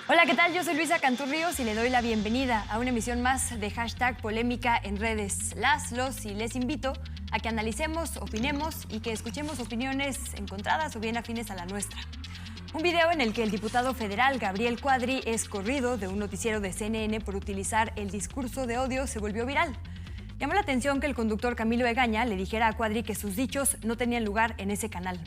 Hola, ¿qué tal? Yo soy Luisa Canturríos y le doy la bienvenida a una emisión más de Hashtag Polémica en redes. Los y les invito a que analicemos, opinemos y que escuchemos opiniones encontradas o bien afines a la nuestra. Un video en el que el diputado federal Gabriel Cuadri es corrido de un noticiero de CNN por utilizar el discurso de odio se volvió viral. Llamó la atención que el conductor Camilo Egaña le dijera a Cuadri que sus dichos no tenían lugar en ese canal.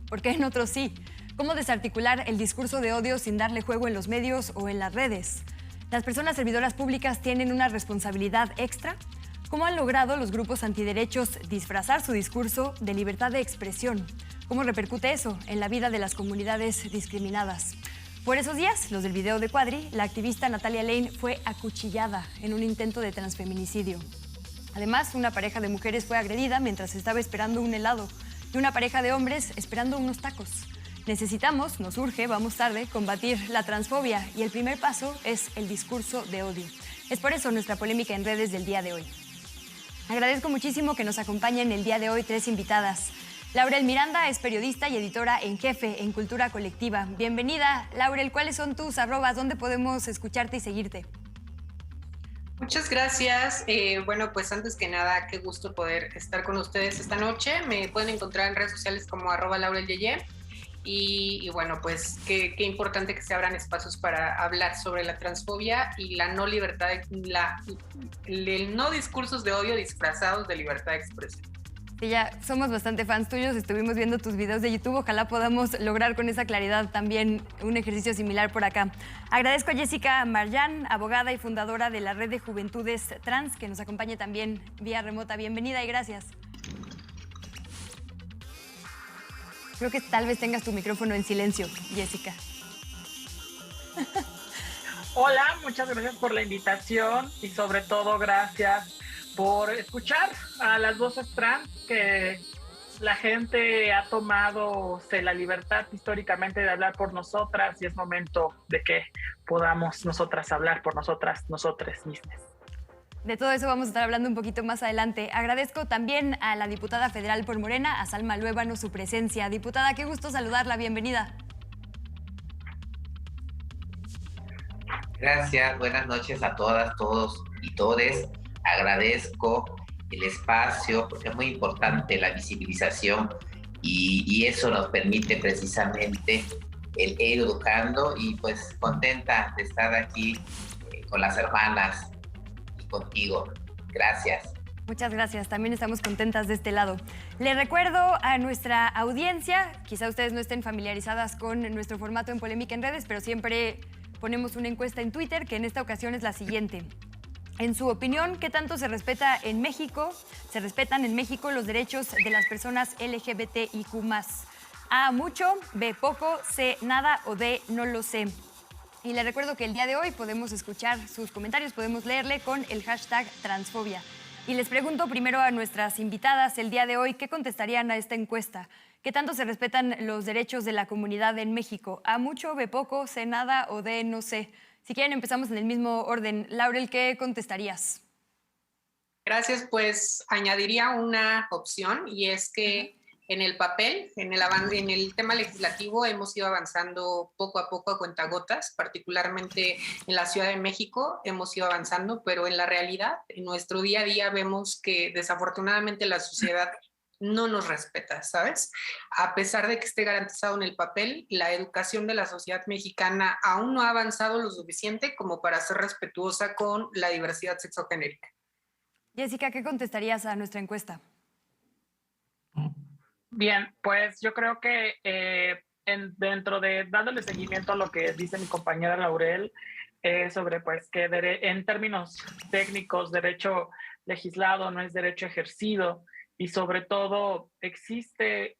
¿Por qué en otros sí? ¿Cómo desarticular el discurso de odio sin darle juego en los medios o en las redes? ¿Las personas servidoras públicas tienen una responsabilidad extra? ¿Cómo han logrado los grupos antiderechos disfrazar su discurso de libertad de expresión? ¿Cómo repercute eso en la vida de las comunidades discriminadas? Por esos días, los del video de Cuadri, la activista Natalia Lane fue acuchillada en un intento de transfeminicidio. Además, una pareja de mujeres fue agredida mientras estaba esperando un helado y una pareja de hombres esperando unos tacos. Necesitamos, nos urge, vamos tarde, combatir la transfobia y el primer paso es el discurso de odio. Es por eso nuestra polémica en redes del día de hoy. Agradezco muchísimo que nos acompañen el día de hoy 3 invitadas. Laurel Miranda es periodista y editora en jefe en Cultura Colectiva. Bienvenida, Laurel. ¿Cuáles son tus arrobas? ¿Dónde podemos escucharte y seguirte? Muchas gracias. Bueno, pues antes que nada, qué gusto poder estar con ustedes esta noche. Me pueden encontrar en redes sociales como @LaurelYeye. Y bueno, pues qué importante que se abran espacios para hablar sobre la transfobia y la no libertad, el no discursos de odio disfrazados de libertad de expresión. Sí, ya somos bastante fans tuyos, estuvimos viendo tus videos de YouTube, ojalá podamos lograr con esa claridad también un ejercicio similar por acá. Agradezco a Jessica Marjan, abogada y fundadora de la Red de Juventudes Trans, que nos acompañe también vía remota. Bienvenida y gracias. Creo que tal vez tengas tu micrófono en silencio, Jessica. Hola, muchas gracias por la invitación y sobre todo gracias por escuchar a las voces trans que la gente ha tomado la libertad históricamente de hablar por nosotras y es momento de que podamos nosotras hablar por nosotras mismas. De todo eso vamos a estar hablando un poquito más adelante. Agradezco también a la diputada federal por Morena, a Salma Luébano, su presencia. Diputada, qué gusto saludarla, bienvenida. Gracias, buenas noches a todas, todos y todes. Agradezco el espacio porque es muy importante la visibilización y eso nos permite precisamente el ir educando y pues contenta de estar aquí con las hermanas contigo. Gracias. Muchas gracias, también estamos contentas de este lado. Le recuerdo a nuestra audiencia, quizá ustedes no estén familiarizadas con nuestro formato en Polémica en Redes, pero siempre ponemos una encuesta en Twitter que en esta ocasión es la siguiente. En su opinión, ¿qué tanto se respetan en México los derechos de las personas LGBTIQ+? A, mucho, B, poco, C, nada o D, no lo sé. Y le recuerdo que el día de hoy podemos escuchar sus comentarios, podemos leerle con el hashtag transfobia. Y les pregunto primero a nuestras invitadas el día de hoy, ¿qué contestarían a esta encuesta? ¿Qué tanto se respetan los derechos de la comunidad en México? ¿A mucho, B poco, C nada o D no sé? Si quieren empezamos en el mismo orden. Laurel, ¿qué contestarías? Gracias, pues añadiría una opción y es que en el papel, en el tema legislativo hemos ido avanzando poco a poco a cuentagotas, particularmente en la Ciudad de México hemos ido avanzando, pero en la realidad, en nuestro día a día vemos que desafortunadamente la sociedad no nos respeta, ¿sabes? A pesar de que esté garantizado en el papel, la educación de la sociedad mexicana aún no ha avanzado lo suficiente como para ser respetuosa con la diversidad sexogenérica. Jessica, ¿qué contestarías a nuestra encuesta? Bien, pues yo creo que dentro de dándole seguimiento a lo que dice mi compañera Laurel sobre pues que en términos técnicos derecho legislado no es derecho ejercido y sobre todo existe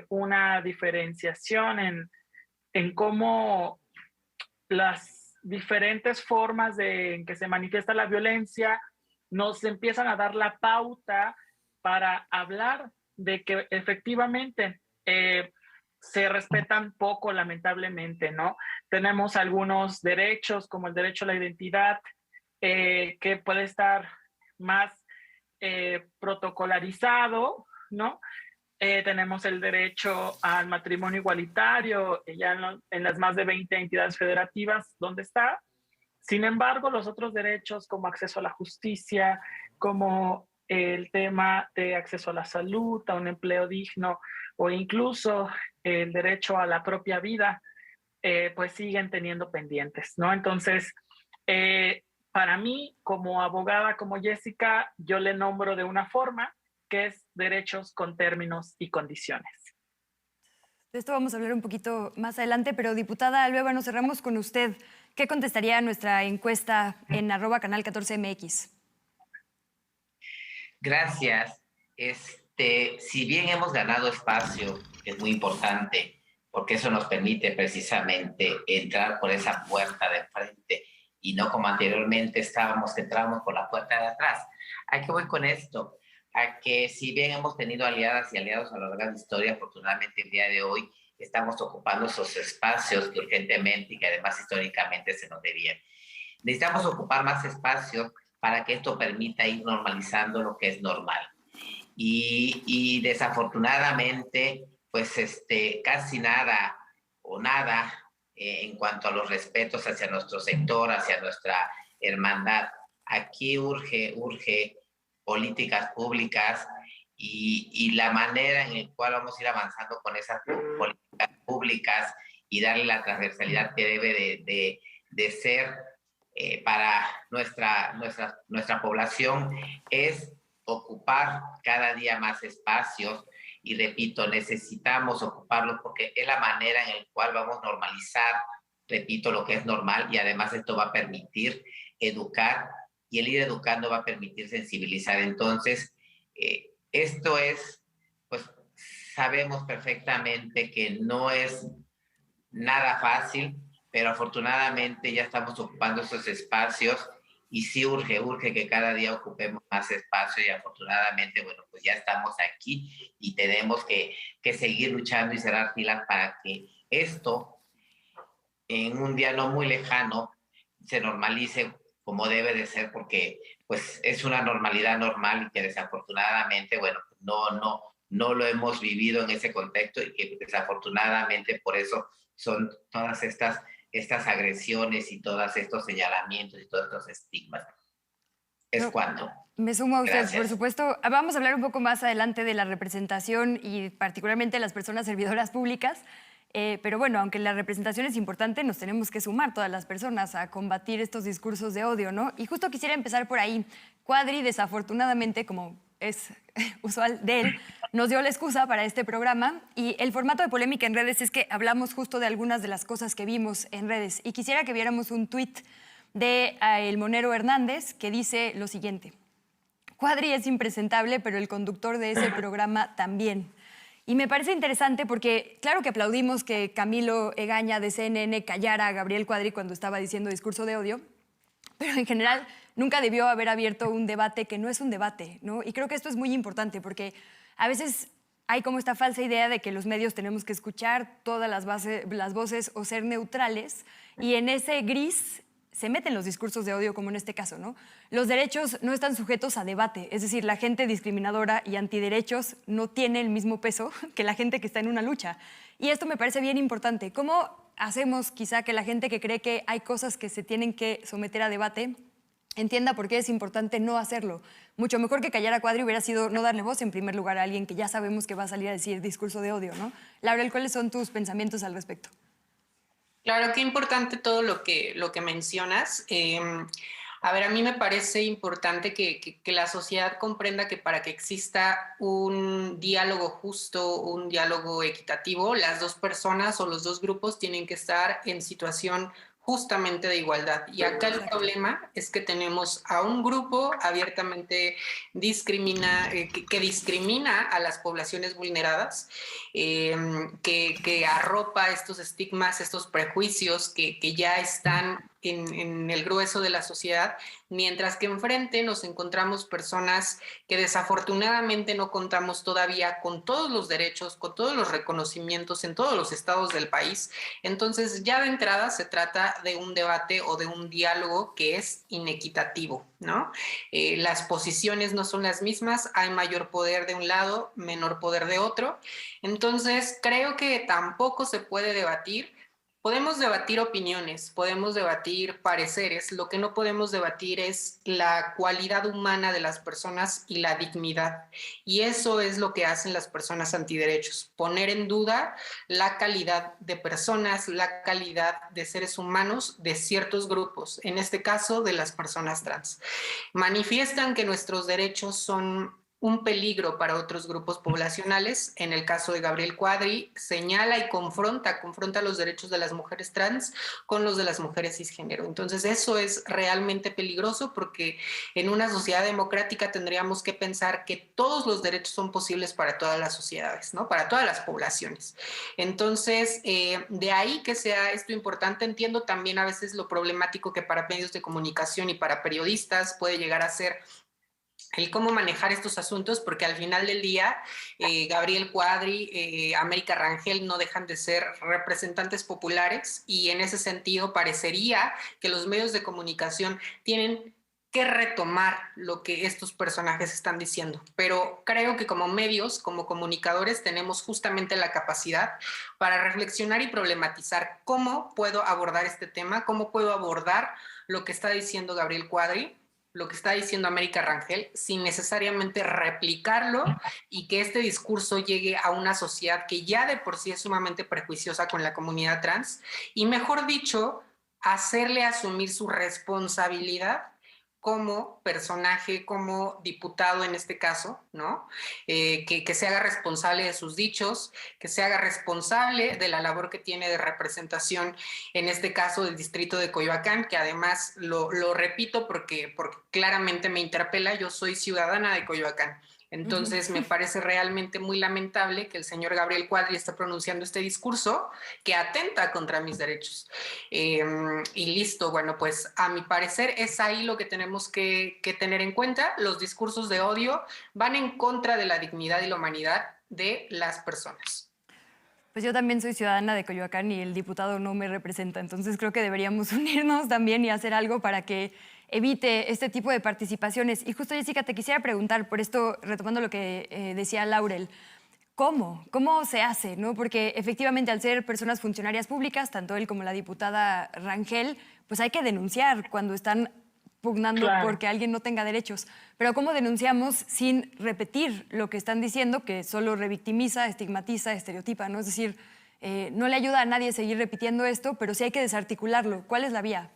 una diferenciación en cómo las diferentes formas en que se manifiesta la violencia nos empiezan a dar la pauta para hablar de que efectivamente se respetan poco, lamentablemente, ¿no? Tenemos algunos derechos, como el derecho a la identidad, que puede estar más protocolarizado, ¿no? tenemos el derecho al matrimonio igualitario, ya en las más de 20 entidades federativas donde está. Sin embargo, los otros derechos como acceso a la justicia, como el tema de acceso a la salud, a un empleo digno o incluso el derecho a la propia vida, pues siguen teniendo pendientes, ¿no? Entonces, para mí, como abogada, como Jessica, yo le nombro de una forma que es derechos con términos y condiciones. De esto vamos a hablar un poquito más adelante, pero diputada Albueva, nos cerramos con usted. ¿Qué contestaría a nuestra encuesta en @canal14mx? Gracias. Si bien hemos ganado espacio, que es muy importante, porque eso nos permite precisamente entrar por esa puerta de frente y no como anteriormente estábamos, que entrábamos por la puerta de atrás. ¿A qué voy con esto? A que si bien hemos tenido aliadas y aliados a lo largo de la historia, afortunadamente el día de hoy estamos ocupando esos espacios que urgentemente y que además históricamente se nos debían. Necesitamos ocupar más espacios para que esto permita ir normalizando lo que es normal. Y desafortunadamente, pues casi nada o nada en cuanto a los respetos hacia nuestro sector, hacia nuestra hermandad. Aquí urge políticas públicas y la manera en la cual vamos a ir avanzando con esas políticas públicas y darle la transversalidad que debe de ser para nuestra población es ocupar cada día más espacios y repito, necesitamos ocuparlos porque es la manera en la cual vamos a normalizar, repito, lo que es normal y además esto va a permitir educar y el ir educando va a permitir sensibilizar. Entonces, esto es, pues sabemos perfectamente que no es nada fácil, pero afortunadamente ya estamos ocupando esos espacios y sí urge que cada día ocupemos más espacio y afortunadamente, bueno, pues ya estamos aquí y tenemos que seguir luchando y cerrar filas para que esto en un día no muy lejano se normalice como debe de ser porque pues es una normalidad normal y que desafortunadamente, bueno, no lo hemos vivido en ese contexto y que desafortunadamente por eso son todas estas agresiones y todos estos señalamientos y todos estos estigmas. Es cuando. Me sumo a usted, Gracias. por supuesto. Vamos a hablar un poco más adelante de la representación y particularmente de las personas servidoras públicas. Pero bueno, aunque la representación es importante, nos tenemos que sumar todas las personas a combatir estos discursos de odio, ¿no? Y justo quisiera empezar por ahí. Cuadri, desafortunadamente, como es usual de él, nos dio la excusa para este programa y el formato de Polémica en Redes es que hablamos justo de algunas de las cosas que vimos en redes y quisiera que viéramos un tuit de El Monero Hernández que dice lo siguiente: Cuadri es impresentable, pero el conductor de ese programa también. Y me parece interesante porque claro que aplaudimos que Camilo Egaña de CNN callara a Gabriel Cuadri cuando estaba diciendo discurso de odio, pero en general nunca debió haber abierto un debate que no es un debate, ¿no? Y creo que esto es muy importante porque a veces hay como esta falsa idea de que los medios tenemos que escuchar todas las voces o ser neutrales y en ese gris se meten los discursos de odio, como en este caso, ¿no? Los derechos no están sujetos a debate, es decir, la gente discriminadora y antiderechos no tiene el mismo peso que la gente que está en una lucha. Y esto me parece bien importante. ¿Cómo hacemos quizá que la gente que cree que hay cosas que se tienen que someter a debate entienda por qué es importante no hacerlo? Mucho mejor que callar a Cuadri hubiera sido no darle voz en primer lugar a alguien que ya sabemos que va a salir a decir discurso de odio, ¿no? Laurel, ¿cuáles son tus pensamientos al respecto? Claro, qué importante todo lo que mencionas. A ver, a mí me parece importante que la sociedad comprenda que para que exista un diálogo justo, un diálogo equitativo, las dos personas o los dos grupos tienen que estar en situación justamente de igualdad. Y acá el problema es que tenemos a un grupo abiertamente que discrimina a las poblaciones vulneradas, que arropa estos estigmas, estos prejuicios que ya están en el grueso de la sociedad, mientras que enfrente nos encontramos personas que desafortunadamente no contamos todavía con todos los derechos, con todos los reconocimientos en todos los estados del país. Entonces, ya de entrada se trata de un debate o de un diálogo que es inequitativo, ¿no? Las posiciones no son las mismas, hay mayor poder de un lado, menor poder de otro. Entonces, creo que tampoco se puede debatir. Podemos debatir opiniones, podemos debatir pareceres, lo que no podemos debatir es la cualidad humana de las personas y la dignidad. Y eso es lo que hacen las personas antiderechos, poner en duda la calidad de personas, la calidad de seres humanos de ciertos grupos, en este caso de las personas trans. Manifiestan que nuestros derechos son un peligro para otros grupos poblacionales. En el caso de Gabriel Cuadri, señala y confronta los derechos de las mujeres trans con los de las mujeres cisgénero. Entonces, eso es realmente peligroso porque en una sociedad democrática tendríamos que pensar que todos los derechos son posibles para todas las sociedades, ¿no? Para todas las poblaciones. Entonces, de ahí que sea esto importante. Entiendo también a veces lo problemático que para medios de comunicación y para periodistas puede llegar a ser el cómo manejar estos asuntos, porque al final del día, Gabriel Cuadri, América Rangel no dejan de ser representantes populares y en ese sentido parecería que los medios de comunicación tienen que retomar lo que estos personajes están diciendo. Pero creo que como medios, como comunicadores, tenemos justamente la capacidad para reflexionar y problematizar cómo puedo abordar este tema, cómo puedo abordar lo que está diciendo Gabriel Cuadri, lo que está diciendo América Rangel, sin necesariamente replicarlo y que este discurso llegue a una sociedad que ya de por sí es sumamente prejuiciosa con la comunidad trans y, mejor dicho, hacerle asumir su responsabilidad como personaje, como diputado en este caso, ¿no? Que se haga responsable de sus dichos, que se haga responsable de la labor que tiene de representación, en este caso del distrito de Coyoacán, que además lo repito porque claramente me interpela, yo soy ciudadana de Coyoacán. Entonces me parece realmente muy lamentable que el señor Gabriel Cuadri esté pronunciando este discurso que atenta contra mis derechos. Y listo, bueno, pues a mi parecer es ahí lo que tenemos que tener en cuenta. Los discursos de odio van en contra de la dignidad y la humanidad de las personas. Pues yo también soy ciudadana de Coyoacán y el diputado no me representa, entonces creo que deberíamos unirnos también y hacer algo para que evite este tipo de participaciones. Y justo, Jessica, te quisiera preguntar, por esto, retomando lo que decía Laurel, ¿cómo? ¿Cómo se hace? ¿No? Porque efectivamente, al ser personas funcionarias públicas, tanto él como la diputada Rangel, pues hay que denunciar cuando están pugnando porque alguien no tenga derechos. Pero ¿cómo denunciamos sin repetir lo que están diciendo, que solo revictimiza, estigmatiza, estereotipa, ¿no? Es decir, no le ayuda a nadie seguir repitiendo esto, pero sí hay que desarticularlo. ¿Cuál es la vía?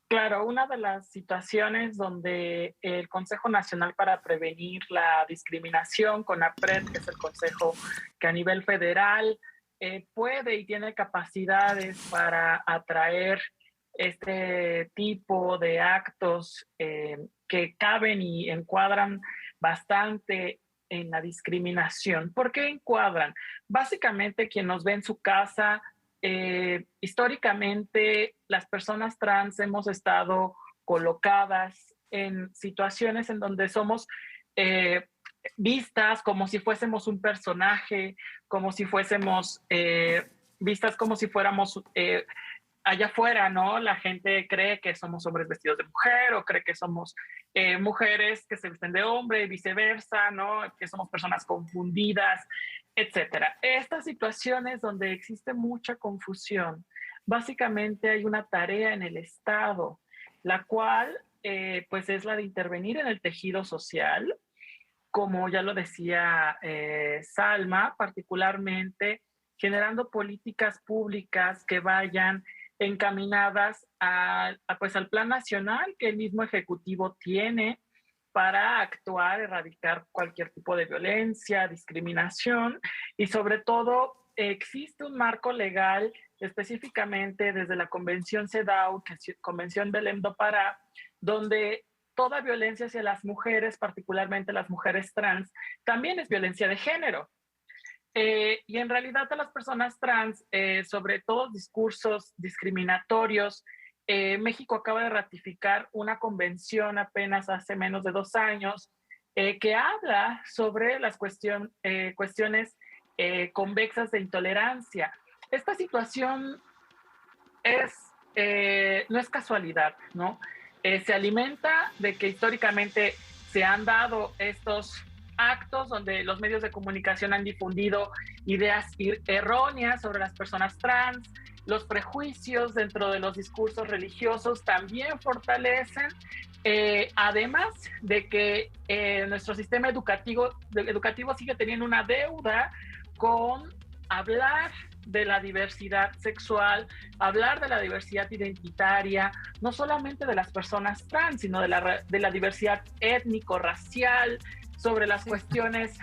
Claro, una de las situaciones donde el Consejo Nacional para Prevenir la Discriminación, CONAPRED, que es el consejo que a nivel federal puede y tiene capacidades para atraer este tipo de actos que caben y encuadran bastante en la discriminación. ¿Por qué encuadran? Básicamente, quien nos ve en su casa, históricamente las personas trans hemos estado colocadas en situaciones en donde somos vistas como si fuésemos un personaje, como si fuésemos vistas como si fuéramos allá afuera, ¿no? La gente cree que somos hombres vestidos de mujer o cree que somos mujeres que se visten de hombre y viceversa, ¿no? Que somos personas confundidas, etcétera. Estas situaciones donde existe mucha confusión, básicamente hay una tarea en el Estado, la cual pues es la de intervenir en el tejido social, como ya lo decía Salma, particularmente generando políticas públicas que vayan encaminadas pues al plan nacional que el mismo Ejecutivo tiene para actuar, erradicar cualquier tipo de violencia, discriminación y sobre todo existe un marco legal específicamente desde la Convención CEDAW, que es Convención Belém do Pará, donde toda violencia hacia las mujeres, particularmente las mujeres trans, también es violencia de género. Y en realidad a las personas trans, sobre todo discursos discriminatorios, México acaba de ratificar una convención apenas hace menos de 2 años que habla sobre las cuestiones convexas de intolerancia. Esta situación no es casualidad, ¿no? Se alimenta de que históricamente se han dado estos actos donde los medios de comunicación han difundido ideas erróneas sobre las personas trans. Los prejuicios dentro de los discursos religiosos también fortalecen, además de que nuestro sistema educativo sigue teniendo una deuda con hablar de la diversidad sexual, hablar de la diversidad identitaria, no solamente de las personas trans, sino de la diversidad étnico-racial, sobre las cuestiones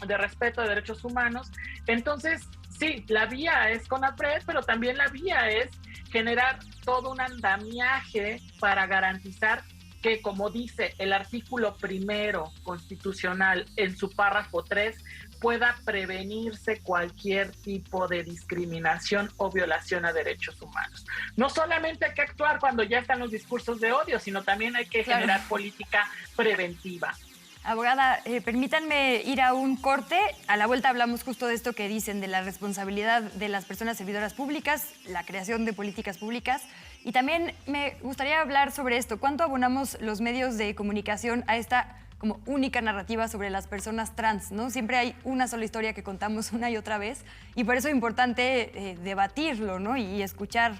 de respeto de derechos humanos. Entonces, sí, la vía es CONAPRED, pero también la vía es generar todo un andamiaje para garantizar que, como dice el artículo 1 constitucional en su párrafo 3, pueda prevenirse cualquier tipo de discriminación o violación a derechos humanos. No solamente hay que actuar cuando ya están los discursos de odio, sino también hay que generar política preventiva. Abogada, permítanme ir a un corte. A la vuelta hablamos justo de esto que dicen, de la responsabilidad de las personas servidoras públicas, la creación de políticas públicas. Y también me gustaría hablar sobre esto. ¿Cuánto abonamos los medios de comunicación a esta como única narrativa sobre las personas trans, ¿no? Siempre hay una sola historia que contamos una y otra vez, y por eso es importante debatirlo, ¿no? Y escuchar,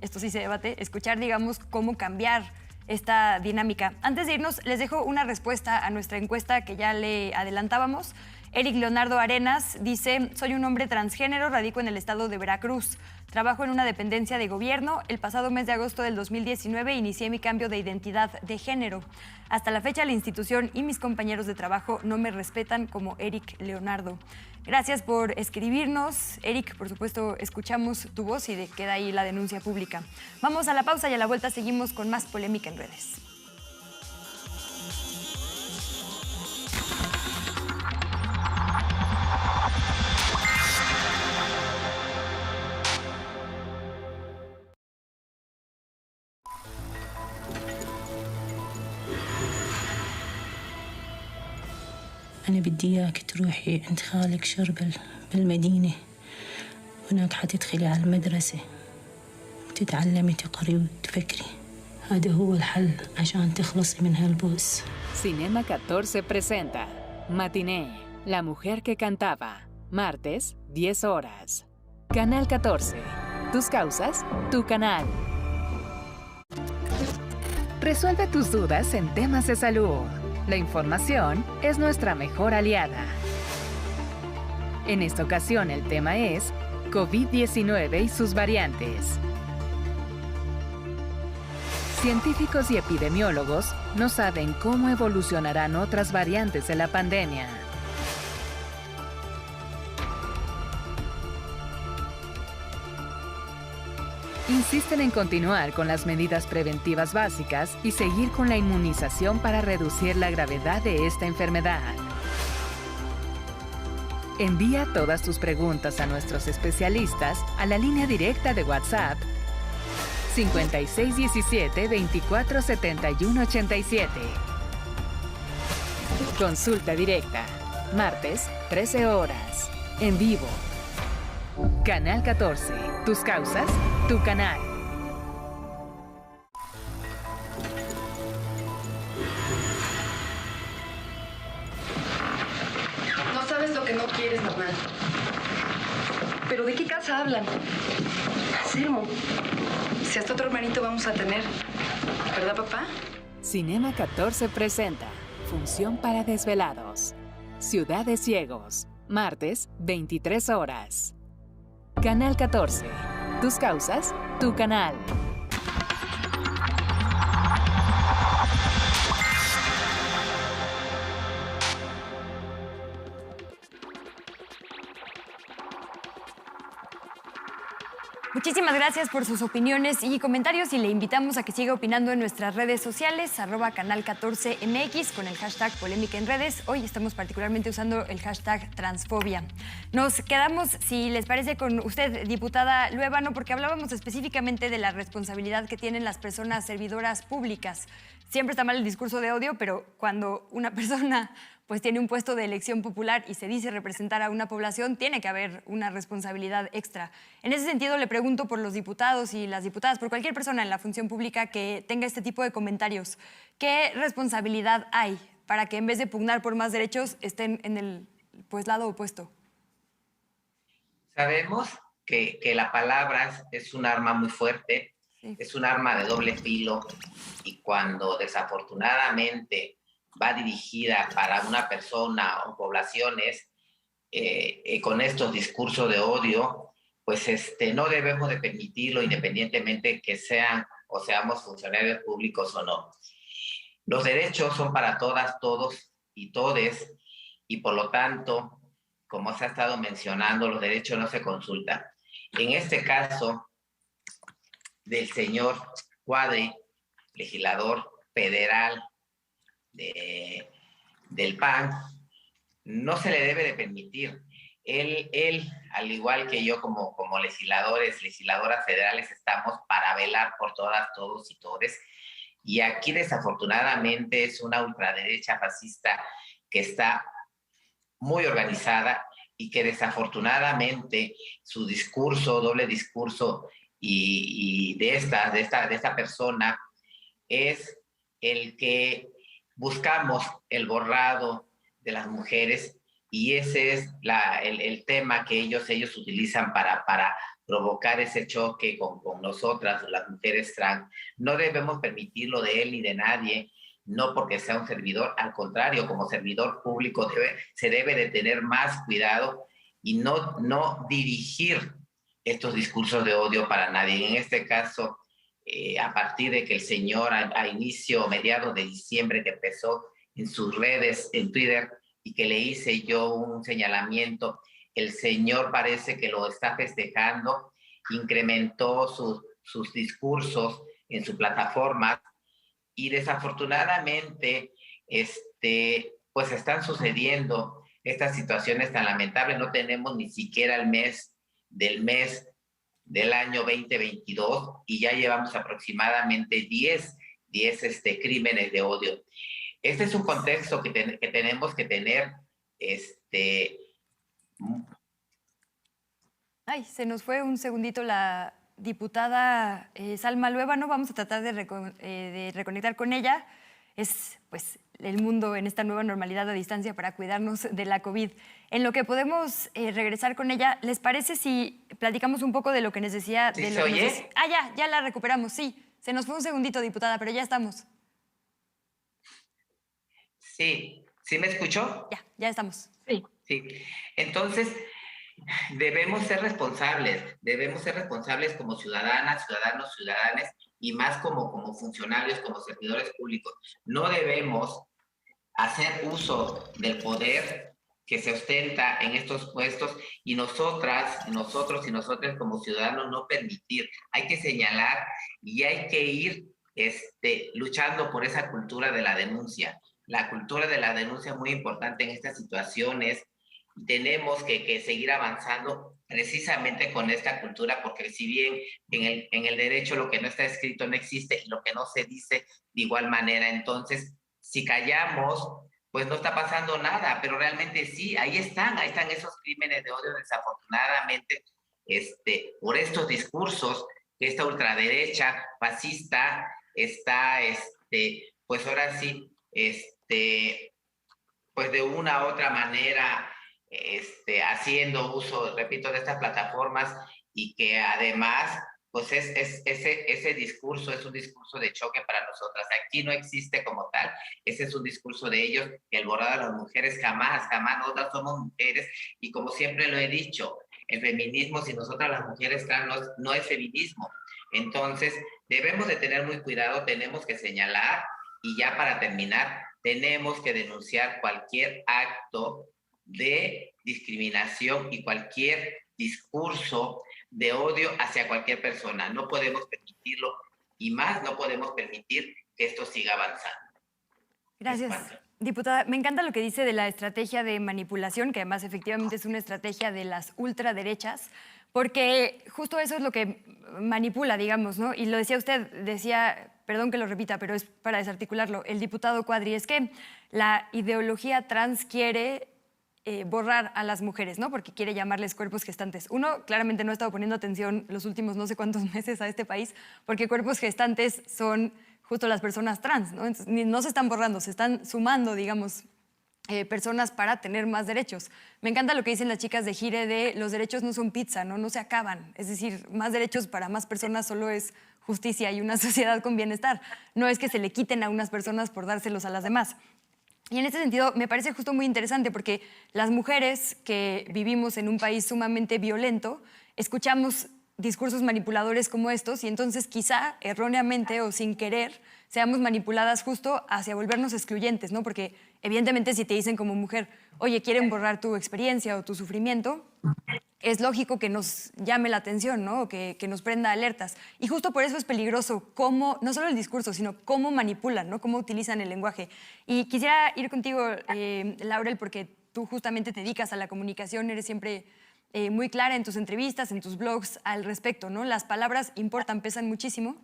esto sí se debate, escuchar, digamos, cómo cambiar esta dinámica. Antes de irnos, les dejo una respuesta a nuestra encuesta que ya le adelantábamos. Eric Leonardo Arenas dice: soy un hombre transgénero, radico en el estado de Veracruz. Trabajo en una dependencia de gobierno. El pasado mes de agosto del 2019 inicié mi cambio de identidad de género. Hasta la fecha, la institución y mis compañeros de trabajo no me respetan como Eric Leonardo. Gracias por escribirnos. Eric, por supuesto, escuchamos tu voz y queda ahí la denuncia pública. Vamos a la pausa y a la vuelta seguimos con más polémica en redes. أنا بدي إياك تروحي عند خالك شربل بالمدينة. هناك حتدخلي على المدرسة وتتعلمي تقري وتفكري. هذا هو الحل عشان تخلصي من هالبؤس. Cinema 14 presenta Matiné, La mujer que cantaba. Martes, 10 horas. Canal 14. Tus causas, tu canal. Resuelve tus dudas en temas de salud. La información es nuestra mejor aliada. En esta ocasión el tema es COVID-19 y sus variantes. Científicos y epidemiólogos no saben cómo evolucionarán otras variantes de la pandemia. Insisten en continuar con las medidas preventivas básicas y seguir con la inmunización para reducir la gravedad de esta enfermedad. Envía todas tus preguntas a nuestros especialistas a la línea directa de WhatsApp 5617-247187. Consulta directa, martes, 13 horas, en vivo. Canal 14, tus causas, tu canal. No sabes lo que no quieres, mamá. ¿Pero de qué casa hablan? Selmo, si hasta otro hermanito vamos a tener, ¿verdad, papá? Cinema 14 presenta Función para desvelados. Ciudad de Ciegos, martes, 23 horas. Canal 14. Tus causas, tu canal. Muchísimas gracias por sus opiniones y comentarios y le invitamos a que siga opinando en nuestras redes sociales, @canal14mx con el hashtag polémica en redes. Hoy estamos particularmente usando el hashtag transfobia. Nos quedamos, si les parece, con usted, diputada Luébano, porque hablábamos específicamente de la responsabilidad que tienen las personas servidoras públicas. Siempre está mal el discurso de odio, pero cuando una persona pues tiene un puesto de elección popular y se dice representar a una población, tiene que haber una responsabilidad extra. En ese sentido, le pregunto por los diputados y las diputadas, por cualquier persona en la función pública que tenga este tipo de comentarios. ¿Qué responsabilidad hay para que en vez de pugnar por más derechos estén en el lado opuesto? Sabemos que la palabra es un arma muy fuerte, sí. Es un arma de doble filo, y cuando desafortunadamente va dirigida para una persona o poblaciones con estos discursos de odio, pues no debemos de permitirlo, independientemente que sean o seamos funcionarios públicos o no. Los derechos son para todas, todos y todes, y por lo tanto, como se ha estado mencionando, los derechos no se consultan. En este caso del señor Cuadri, legislador federal del PAN, no se le debe de permitir. Él, al igual que yo, como legisladoras federales, estamos para velar por todas, todos y todes. Y aquí, desafortunadamente, es una ultraderecha fascista que está muy organizada y que desafortunadamente su discurso, doble discurso y de esta persona es el que buscamos el borrado de las mujeres, y ese es el tema que ellos utilizan para provocar ese choque con nosotras, las mujeres trans. No debemos permitirlo de él ni de nadie, no porque sea un servidor, al contrario, como servidor público se debe de tener más cuidado y no dirigir estos discursos de odio para nadie. En este caso, a partir de que el señor mediados de diciembre, que empezó en sus redes, en Twitter, y que le hice yo un señalamiento, el señor parece que lo está festejando, incrementó sus discursos en su plataforma, y desafortunadamente pues están sucediendo estas situaciones tan lamentables. No tenemos ni siquiera el mes del año 2022 y ya llevamos aproximadamente 10 crímenes de odio. Este es un contexto que tenemos que tener. Ay, se nos fue un segundito la diputada Salma Luébano. Vamos a tratar de reconectar con ella. Es pues el mundo en esta nueva normalidad a distancia para cuidarnos de la COVID. En lo que podemos regresar con ella, ¿les parece si platicamos un poco de lo que nos decía? ¿Sí se oye? Ya la recuperamos, sí. Se nos fue un segundito, diputada, pero ya estamos. Sí, ¿sí me escuchó? Ya estamos. Sí. Entonces, debemos ser responsables como ciudadanas, ciudadanos, ciudadanas, y más como funcionarios, como servidores públicos. No debemos hacer uso del poder que se ostenta en estos puestos, y nosotros y nosotras como ciudadanos no permitir. Hay que señalar y hay que ir luchando por esa cultura de la denuncia. La cultura de la denuncia es muy importante en estas situaciones. Tenemos que seguir avanzando precisamente con esta cultura, porque si bien en el derecho lo que no está escrito no existe, y lo que no se dice de igual manera, entonces si callamos, pues no está pasando nada, pero realmente sí, ahí están esos crímenes de odio, desafortunadamente, por estos discursos que esta ultraderecha fascista está, pues ahora sí, pues de una u otra manera, haciendo uso, repito, de estas plataformas, y que además, pues ese discurso es un discurso de choque para nosotras. Aquí no existe como tal, ese es un discurso de ellos, que el borrado de las mujeres jamás, nosotras somos mujeres, y como siempre lo he dicho, el feminismo, si nosotras las mujeres trans, no es feminismo. Entonces, debemos de tener muy cuidado, tenemos que señalar, y ya para terminar, tenemos que denunciar cualquier acto de discriminación y cualquier discurso de odio hacia cualquier persona. No podemos permitirlo y más no podemos permitir que esto siga avanzando. Gracias, diputada. Me encanta lo que dice de la estrategia de manipulación, que además efectivamente es una estrategia de las ultraderechas, porque justo eso es lo que manipula, digamos, ¿no? Y lo decía usted, decía, perdón que lo repita, pero es para desarticularlo, el diputado Cuadri, es que la ideología trans quiere borrar a las mujeres, ¿no? Porque quiere llamarles cuerpos gestantes. Uno, claramente no ha estado poniendo atención los últimos no sé cuántos meses a este país, porque cuerpos gestantes son justo las personas trans, ¿no? Entonces, no se están borrando, se están sumando, digamos, personas para tener más derechos. Me encanta lo que dicen las chicas de Gire de los derechos no son pizza, ¿no? No se acaban. Es decir, más derechos para más personas solo es justicia y una sociedad con bienestar. No es que se le quiten a unas personas por dárselos a las demás. Y en ese sentido me parece justo muy interesante porque las mujeres que vivimos en un país sumamente violento escuchamos discursos manipuladores como estos y entonces quizá erróneamente o sin querer seamos manipuladas justo hacia volvernos excluyentes, ¿no? Porque evidentemente si te dicen como mujer, oye, quieren borrar tu experiencia o tu sufrimiento, es lógico que nos llame la atención, ¿no? O que nos prenda alertas. Y justo por eso es peligroso cómo, no solo el discurso, sino cómo manipulan, ¿no? Cómo utilizan el lenguaje. Y quisiera ir contigo, Laurel, porque tú justamente te dedicas a la comunicación, eres siempre muy clara en tus entrevistas, en tus blogs al respecto, ¿no? Las palabras importan, pesan muchísimo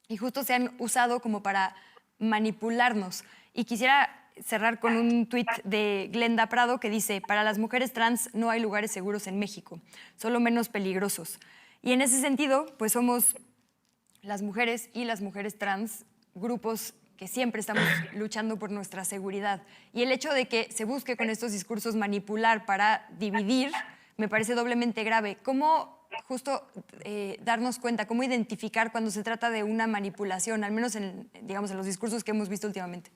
y justo se han usado como para manipularnos. Y quisiera cerrar con un tuit de Glenda Prado que dice: para las mujeres trans no hay lugares seguros en México, solo menos peligrosos. Y en ese sentido, pues somos las mujeres y las mujeres trans grupos que siempre estamos luchando por nuestra seguridad. Y el hecho de que se busque con estos discursos manipular para dividir me parece doblemente grave. ¿Cómo justo darnos cuenta, cómo identificar cuando se trata de una manipulación, al menos en, digamos, en los discursos que hemos visto últimamente?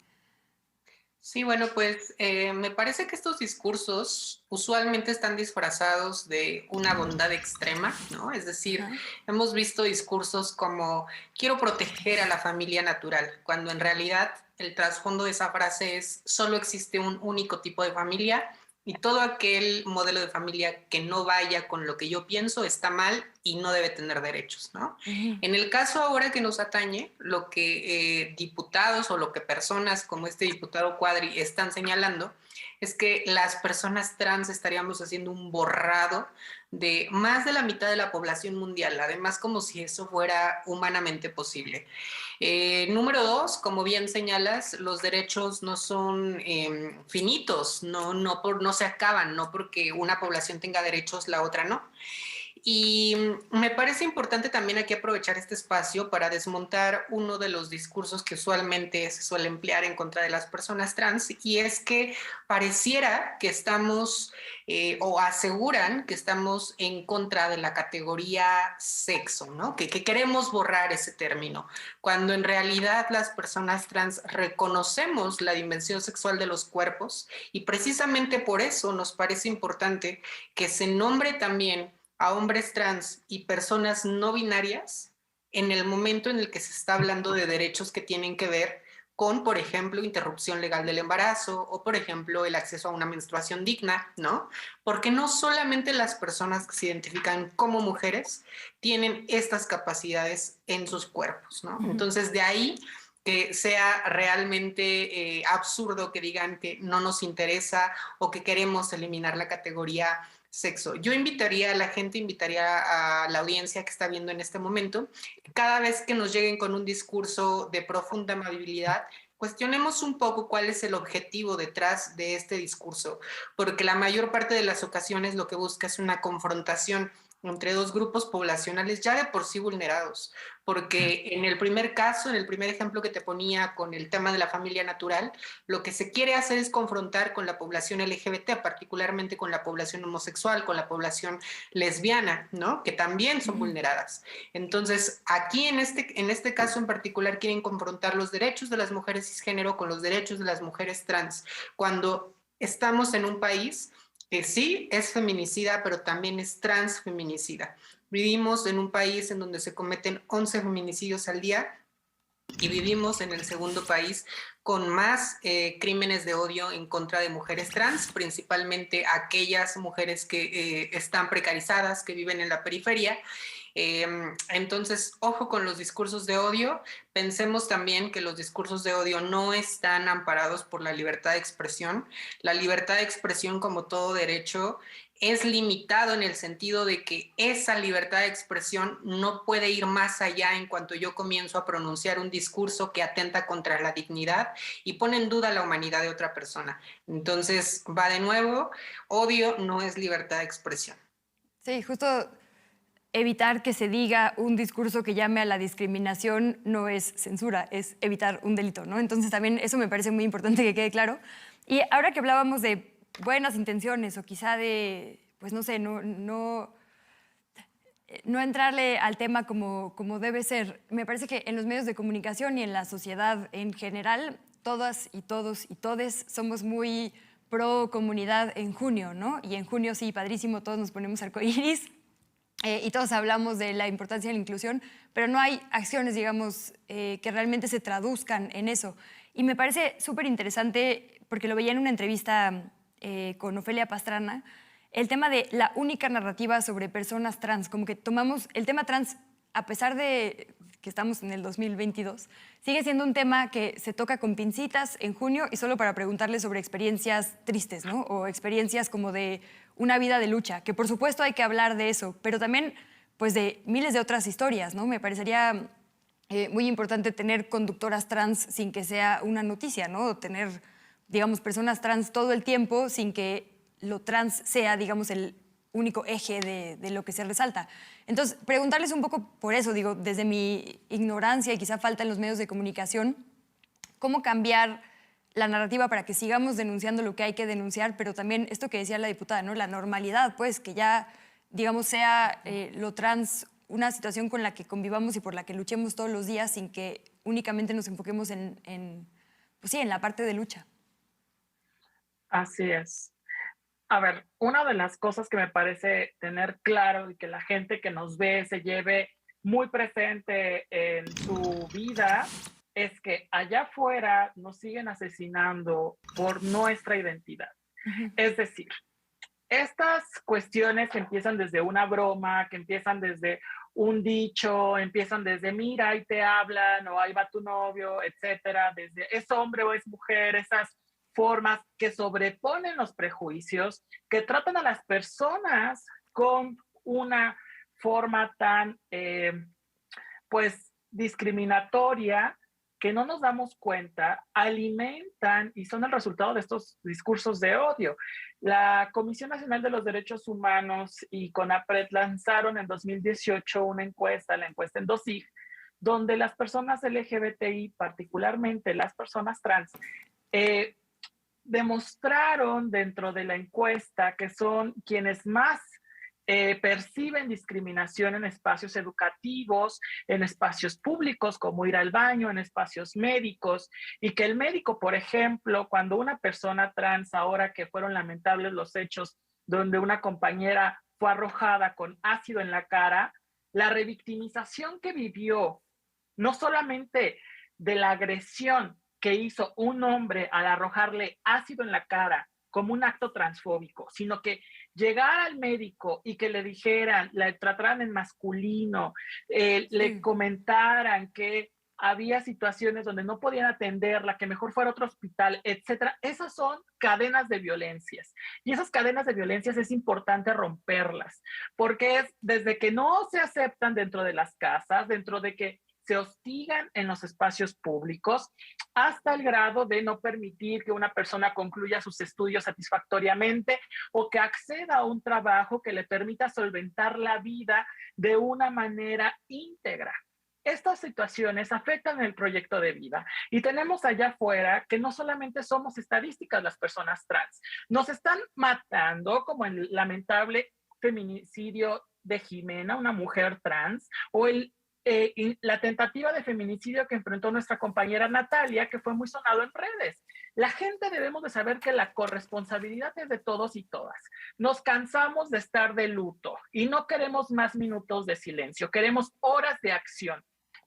Sí, bueno, pues me parece que estos discursos usualmente están disfrazados de una bondad extrema, ¿no? Es decir, hemos visto discursos como quiero proteger a la familia natural, cuando en realidad el trasfondo de esa frase es solo existe un único tipo de familia y todo aquel modelo de familia que no vaya con lo que yo pienso está mal y no debe tener derechos, ¿no? En el caso ahora que nos atañe, lo que diputados o lo que personas como este diputado Cuadri están señalando es que las personas trans estaríamos haciendo un borrado de más de la mitad de la población mundial, además como si eso fuera humanamente posible. Número dos, como bien señalas, los derechos no son finitos, no se acaban, no porque una población tenga derechos, la otra no. Y me parece importante también aquí aprovechar este espacio para desmontar uno de los discursos que usualmente se suele emplear en contra de las personas trans, y es que pareciera que estamos o aseguran que estamos en contra de la categoría sexo, ¿no? Que queremos borrar ese término, cuando en realidad las personas trans reconocemos la dimensión sexual de los cuerpos y precisamente por eso nos parece importante que se nombre también a hombres trans y personas no binarias en el momento en el que se está hablando de derechos que tienen que ver con, por ejemplo, interrupción legal del embarazo o, por ejemplo, el acceso a una menstruación digna, ¿no? Porque no solamente las personas que se identifican como mujeres tienen estas capacidades en sus cuerpos, ¿no? Entonces, de ahí que sea realmente absurdo que digan que no nos interesa o que queremos eliminar la categoría sexo. Yo invitaría a la gente, invitaría a la audiencia que está viendo en este momento, cada vez que nos lleguen con un discurso de profunda amabilidad, cuestionemos un poco cuál es el objetivo detrás de este discurso, porque la mayor parte de las ocasiones lo que busca es una confrontación entre dos grupos poblacionales ya de por sí vulnerados, porque en el primer caso, en el primer ejemplo que te ponía con el tema de la familia natural, lo que se quiere hacer es confrontar con la población LGBT, particularmente con la población homosexual, con la población lesbiana, ¿no? Que también son vulneradas. Entonces, aquí en este caso en particular quieren confrontar los derechos de las mujeres cisgénero con los derechos de las mujeres trans, cuando estamos en un país que sí es feminicida, pero también es transfeminicida. Vivimos en un país en donde se cometen 11 feminicidios al día y vivimos en el segundo país con más crímenes de odio en contra de mujeres trans, principalmente aquellas mujeres que están precarizadas, que viven en la periferia. Entonces, ojo con los discursos de odio. Pensemos también que los discursos de odio no están amparados por la libertad de expresión. La libertad de expresión, como todo derecho, es limitado en el sentido de que esa libertad de expresión no puede ir más allá en cuanto yo comienzo a pronunciar un discurso que atenta contra la dignidad y pone en duda la humanidad de otra persona. Entonces, va de nuevo, odio no es libertad de expresión. Sí, justo evitar que se diga un discurso que llame a la discriminación no es censura, es evitar un delito, ¿no? Entonces también eso me parece muy importante que quede claro. Y ahora que hablábamos de buenas intenciones o quizá de, pues no sé, no entrarle al tema como debe ser, me parece que en los medios de comunicación y en la sociedad en general, todas y todos y todes somos muy pro comunidad en junio, ¿no? Y en junio sí, padrísimo, todos nos ponemos arcoíris. Y todos hablamos de la importancia de la inclusión, pero no hay acciones, digamos, que realmente se traduzcan en eso. Y me parece súper interesante, porque lo veía en una entrevista con Ofelia Pastrana, el tema de la única narrativa sobre personas trans, como que tomamos el tema trans, a pesar de que estamos en el 2022, sigue siendo un tema que se toca con pincitas en junio y solo para preguntarle sobre experiencias tristes, ¿no? O experiencias como de una vida de lucha, que por supuesto hay que hablar de eso, pero también pues de miles de otras historias, ¿no? Me parecería muy importante tener conductoras trans sin que sea una noticia, ¿no? Tener, digamos, personas trans todo el tiempo sin que lo trans sea, digamos, el único eje de lo que se resalta. Entonces, preguntarles un poco por eso, digo, desde mi ignorancia y quizá falta en los medios de comunicación, cómo cambiar la narrativa para que sigamos denunciando lo que hay que denunciar, pero también esto que decía la diputada, ¿no? La normalidad, pues, que ya, digamos, sea lo trans una situación con la que convivamos y por la que luchemos todos los días sin que únicamente nos enfoquemos pues sí, en la parte de lucha. Así es. A ver, una de las cosas que me parece tener claro y que la gente que nos ve se lleve muy presente en su vida es que allá afuera nos siguen asesinando por nuestra identidad. Es decir, estas cuestiones que empiezan desde una broma, que empiezan desde un dicho, empiezan desde mira, ahí te hablan, o ahí va tu novio, etcétera, desde es hombre o es mujer, esas formas que sobreponen los prejuicios, que tratan a las personas con una forma tan, pues, discriminatoria, que no nos damos cuenta, alimentan y son el resultado de estos discursos de odio. La Comisión Nacional de los Derechos Humanos y CONAPRED lanzaron en 2018 una encuesta, la encuesta Endosig, donde las personas LGBTI, particularmente las personas trans, demostraron dentro de la encuesta que son quienes más perciben discriminación en espacios educativos, en espacios públicos como ir al baño, en espacios médicos, y que el médico, por ejemplo, cuando una persona trans, ahora que fueron lamentables los hechos donde una compañera fue arrojada con ácido en la cara, la revictimización que vivió, no solamente de la agresión que hizo un hombre al arrojarle ácido en la cara como un acto transfóbico, sino que llegar al médico y que le dijeran, la trataran en masculino, le comentaran que había situaciones donde no podían atenderla, que mejor fuera a otro hospital, etcétera. Esas son cadenas de violencias. Y esas cadenas de violencias es importante romperlas, porque es desde que no se aceptan dentro de las casas, dentro de que se hostigan en los espacios públicos, hasta el grado de no permitir que una persona concluya sus estudios satisfactoriamente o que acceda a un trabajo que le permita solventar la vida de una manera íntegra. Estas situaciones afectan el proyecto de vida y tenemos allá afuera que no solamente somos estadísticas las personas trans, nos están matando como el lamentable feminicidio de Jimena, una mujer trans, o la tentativa de feminicidio que enfrentó nuestra compañera Natalia, que fue muy sonado en redes. La gente debemos de saber que la corresponsabilidad es de todos y todas. Nos cansamos de estar de luto y no queremos más minutos de silencio, queremos horas de acción.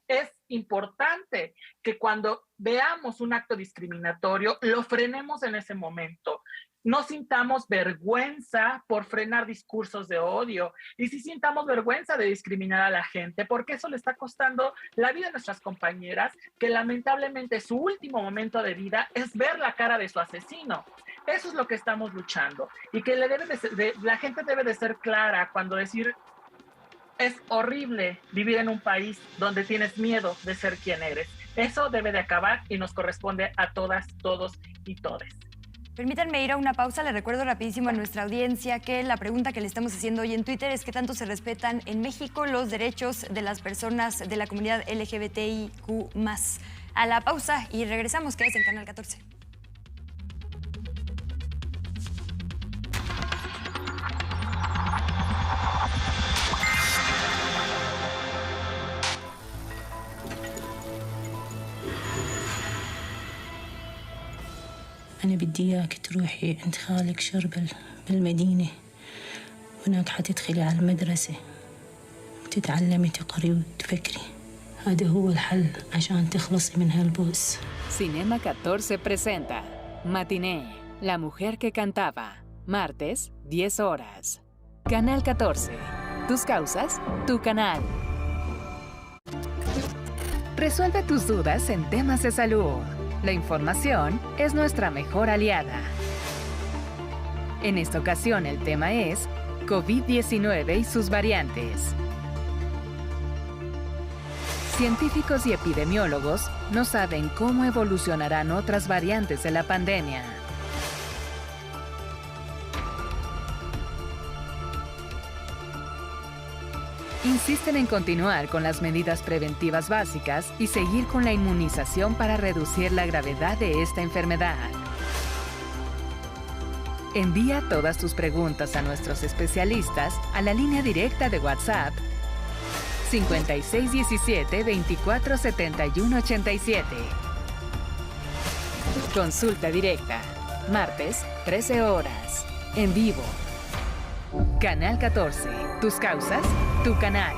es importante que cuando veamos un acto discriminatorio, lo frenemos en ese momento. No sintamos vergüenza por frenar discursos de odio y sí sintamos vergüenza de discriminar a la gente, porque eso le está costando la vida a nuestras compañeras, que lamentablemente su último momento de vida es ver la cara de su asesino. Eso es lo que estamos luchando y que la gente debe de ser clara cuando decir: es horrible vivir en un país donde tienes miedo de ser quien eres. Eso debe de acabar y nos corresponde a todas, todos y todes. Permítanme ir a una pausa. Le recuerdo rapidísimo a nuestra audiencia que la pregunta que le estamos haciendo hoy en Twitter es: ¿qué tanto se respetan en México los derechos de las personas de la comunidad LGBTIQ+? A la pausa y regresamos. Quédese en Canal 14. أنا بدي إياك تروحي عند خالك شربل بالمدينة، هناك حتدخلي على المدرسة وتتعلمي تقري وتفكري. هذا هو الحل عشان تخلصي من هالبؤس. Cinema 14 presenta Matiné, la mujer que cantaba. Martes, 10 horas. Canal 14. Tus causas, tu canal. Resuelve tus dudas en temas de salud. La información es nuestra mejor aliada. En esta ocasión el tema es COVID-19 y sus variantes. Científicos y epidemiólogos no saben cómo evolucionarán otras variantes de la pandemia. Insisten en continuar con las medidas preventivas básicas y seguir con la inmunización para reducir la gravedad de esta enfermedad. Envía todas tus preguntas a nuestros especialistas a la línea directa de WhatsApp 5617-247187. Consulta directa, martes, 13 horas, en vivo. Canal 14, tus causas, tu canal.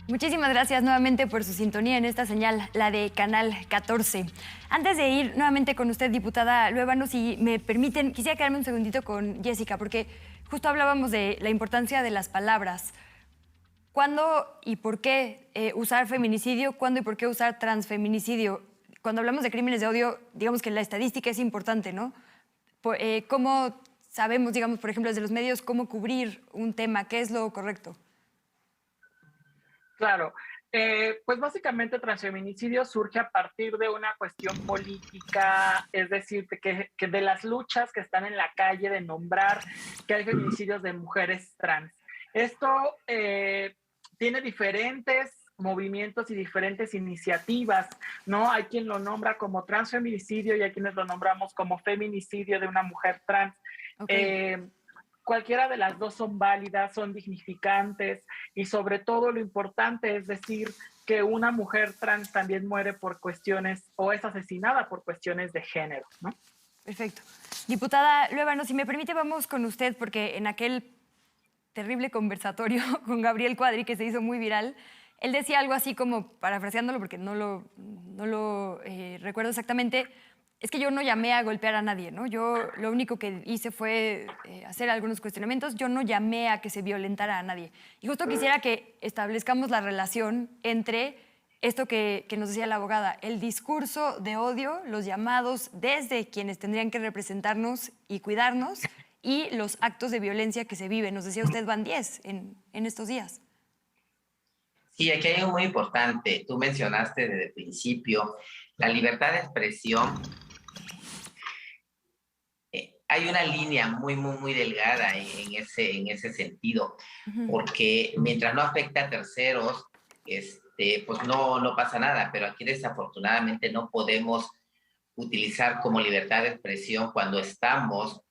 Muchísimas gracias nuevamente por su sintonía en esta señal, la de Canal 14. Antes de ir nuevamente con usted, diputada Luevano, si me permiten, quisiera quedarme un segundito con Jessica, porque justo hablábamos de la importancia de las palabras. ¿Cuándo y por qué usar feminicidio? ¿Cuándo y por qué usar transfeminicidio? Cuando hablamos de crímenes de odio, digamos que la estadística es importante, ¿no? ¿Cómo sabemos, digamos, por ejemplo, desde los medios, cómo cubrir un tema? ¿Qué es lo correcto? Claro, pues básicamente transfeminicidio surge a partir de una cuestión política, es decir, que de las luchas que están en la calle de nombrar que hay feminicidios de mujeres trans. Esto tiene diferentes movimientos y diferentes iniciativas, ¿no? Hay quien lo nombra como transfeminicidio y hay quienes lo nombramos como feminicidio de una mujer trans. Okay. Cualquiera de las dos son válidas, son dignificantes y sobre todo lo importante es decir que una mujer trans también muere por cuestiones o es asesinada por cuestiones de género, ¿no? Perfecto. Diputada Luevano, si me permite, vamos con usted porque en aquel terrible conversatorio con Gabriel Cuadri que se hizo muy viral, él decía algo así como, parafraseándolo porque no lo recuerdo exactamente, es que yo no llamé a golpear a nadie, ¿no? Yo lo único que hice fue hacer algunos cuestionamientos, yo no llamé a que se violentara a nadie. Y justo quisiera que establezcamos la relación entre esto que nos decía la abogada, el discurso de odio, los llamados desde quienes tendrían que representarnos y cuidarnos, y los actos de violencia que se viven. Nos decía usted, van 10 en estos días. Sí, aquí hay algo muy importante. Tú mencionaste desde el principio la libertad de expresión. hay una línea muy delgada en ese sentido, porque mientras no afecta a terceros, pues no pasa nada, pero aquí desafortunadamente no podemos utilizar como libertad de expresión cuando estamos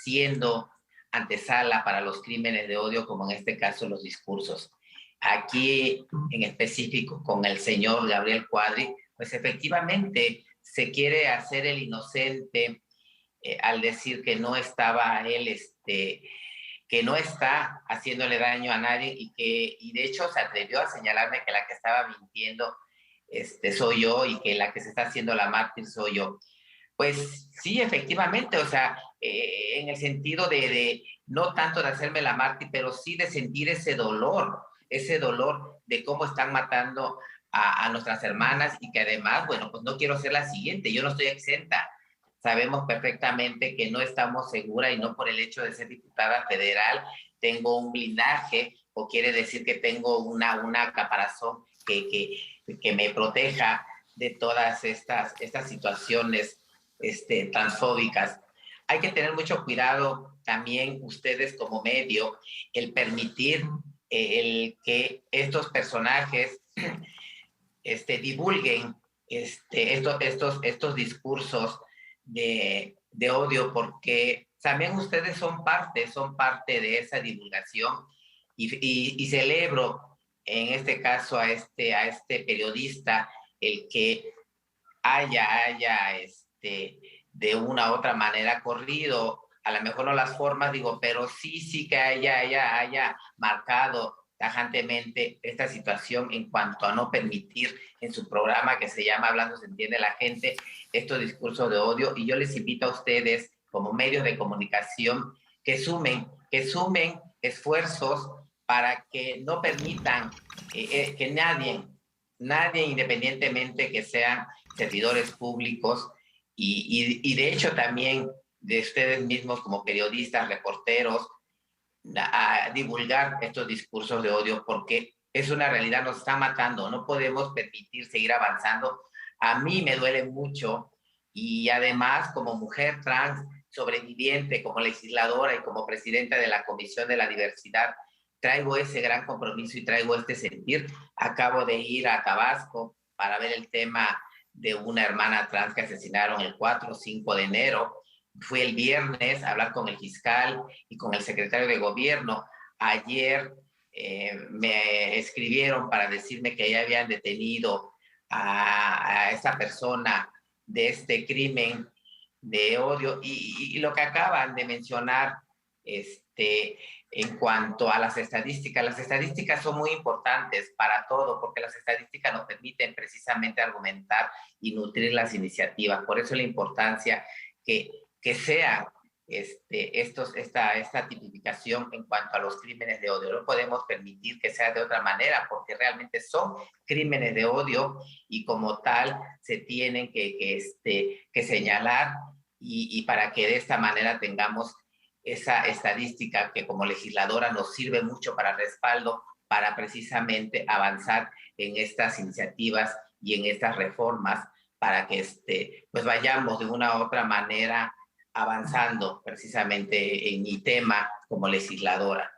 siendo antesala para los crímenes de odio, como en este caso los discursos. Aquí en específico con el señor Gabriel Cuadri, pues efectivamente se quiere hacer el inocente al decir que no estaba él, que no está haciéndole daño a nadie y de hecho se atrevió a señalarme que la que estaba mintiendo soy yo y que la que se está haciendo la mártir soy yo. Pues sí, efectivamente, o sea, en el sentido de no tanto de hacerme la mártir, pero sí de sentir ese dolor de cómo están matando a nuestras hermanas y que además, bueno, pues no quiero ser la siguiente, yo no estoy exenta. Sabemos perfectamente que no estamos seguras y no por el hecho de ser diputada federal tengo un blindaje o quiere decir que tengo una caparazón que me proteja de todas estas situaciones transfóbicas. Hay que tener mucho cuidado también ustedes como medio, el permitir el que estos personajes divulguen estos discursos de odio, porque también ustedes son parte de esa divulgación y celebro en este caso a este periodista el que haya de una u otra manera corrido, a lo mejor no las formas, digo, pero sí que haya marcado tajantemente esta situación en cuanto a no permitir en su programa que se llama Hablando se entiende la gente, estos discursos de odio, y yo les invito a ustedes como medios de comunicación que sumen esfuerzos para que no permitan que nadie independientemente que sean servidores públicos y de hecho también de ustedes mismos como periodistas, reporteros, a divulgar estos discursos de odio porque es una realidad, nos está matando, no podemos permitir seguir avanzando. A mí me duele mucho y además como mujer trans sobreviviente, como legisladora y como presidenta de la Comisión de la Diversidad, traigo ese gran compromiso y traigo este sentir. Acabo de ir a Tabasco para ver el tema de una hermana trans que asesinaron el 4 o 5 de enero. Fui el viernes a hablar con el fiscal y con el secretario de gobierno. Ayer me escribieron para decirme que ya habían detenido a esta persona de este crimen de odio y lo que acaban de mencionar en cuanto a las estadísticas son muy importantes para todo porque las estadísticas nos permiten precisamente argumentar y nutrir las iniciativas. Por eso la importancia que sea esta tipificación en cuanto a los crímenes de odio. No podemos permitir que sea de otra manera porque realmente son crímenes de odio y como tal se tienen que señalar y para que de esta manera tengamos esa estadística que como legisladora nos sirve mucho para respaldo, para precisamente avanzar en estas iniciativas y en estas reformas para que pues vayamos de una u otra manera avanzando precisamente en mi tema como legisladora.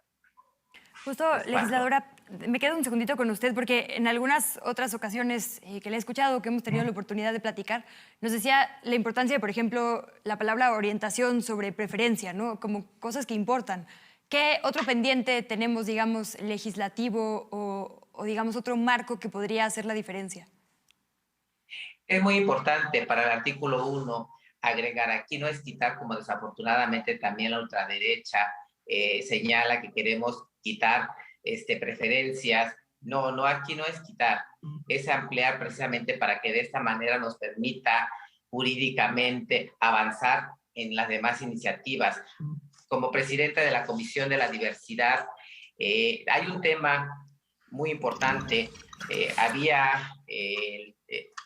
Justo, legisladora, me quedo un segundito con usted porque en algunas otras ocasiones que le he escuchado, que hemos tenido la oportunidad de platicar, nos decía la importancia de, por ejemplo, la palabra orientación sobre preferencia, ¿no? Como cosas que importan. ¿Qué otro pendiente tenemos, digamos, legislativo o digamos, otro marco que podría hacer la diferencia? Es muy importante para el artículo 1 agregar, aquí no es quitar, como desafortunadamente también la ultraderecha señala que queremos quitar preferencias. No, aquí no es quitar, es ampliar precisamente para que de esta manera nos permita jurídicamente avanzar en las demás iniciativas. Como presidenta de la Comisión de la Diversidad, hay un tema muy importante.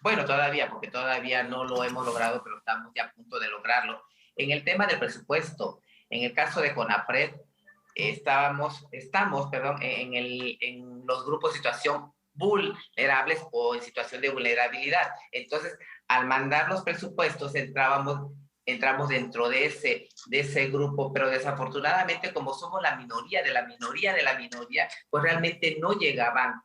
Bueno, todavía, porque todavía no lo hemos logrado, pero estamos ya a punto de lograrlo. En el tema del presupuesto, en el caso de CONAPRED, estamos en los grupos de situación vulnerables o en situación de vulnerabilidad. Entonces, al mandar los presupuestos, entrábamos entramos dentro de ese grupo, pero desafortunadamente como somos la minoría de la minoría de la minoría, pues realmente no llegaban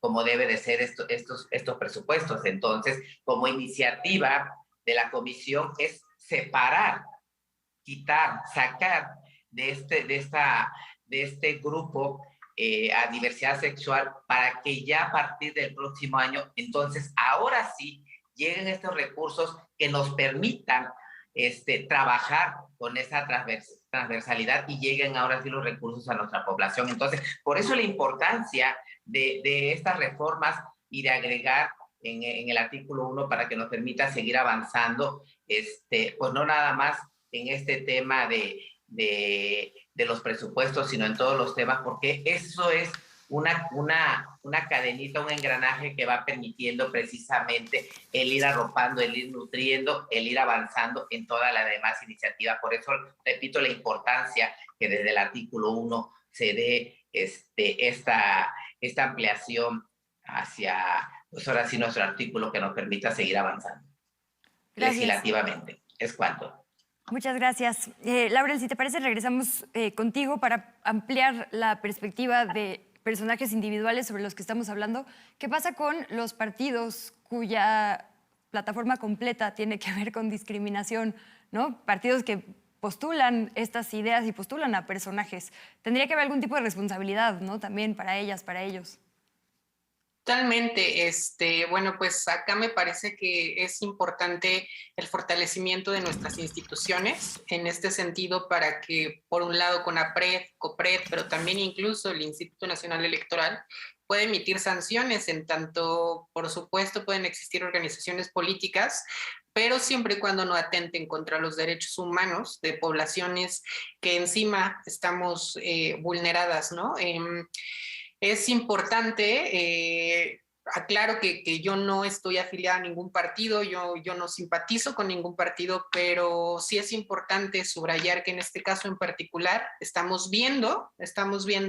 como debe de ser estos presupuestos. Entonces, como iniciativa de la comisión es separar, quitar, sacar de este grupo a diversidad sexual para que ya a partir del próximo año, entonces, ahora sí, lleguen estos recursos que nos permitan trabajar con esa transversalidad y lleguen ahora sí los recursos a nuestra población. Entonces, por eso la importancia de estas reformas y de agregar en el artículo 1 para que nos permita seguir avanzando, pues no nada más en este tema de los presupuestos, sino en todos los temas, porque eso es una cadenita, un engranaje que va permitiendo precisamente el ir arropando, el ir nutriendo, el ir avanzando en toda la demás iniciativa. Por eso repito la importancia que desde el artículo 1 se dé esta ampliación hacia, pues ahora sí, nuestro artículo que nos permita seguir avanzando. Gracias. Legislativamente. Es cuanto. Muchas gracias. Laurel, si te parece, regresamos contigo para ampliar la perspectiva de personajes individuales sobre los que estamos hablando. ¿Qué pasa con los partidos cuya plataforma completa tiene que ver con discriminación, ¿no? Partidos que postulan estas ideas y postulan a personajes. Tendría que haber algún tipo de responsabilidad, ¿no? También para ellas, para ellos. Totalmente. Bueno, pues acá me parece que es importante el fortalecimiento de nuestras instituciones en este sentido para que, por un lado, CONAPRED, COPRED, pero también incluso el Instituto Nacional Electoral puede emitir sanciones, en tanto, por supuesto, pueden existir organizaciones políticas, pero siempre y cuando no atenten contra los derechos humanos de poblaciones que encima estamos vulneradas, ¿no? Es importante, aclaro que yo no estoy afiliada a ningún partido, yo no simpatizo con ningún partido, pero sí es importante subrayar que en este caso en particular estamos viendo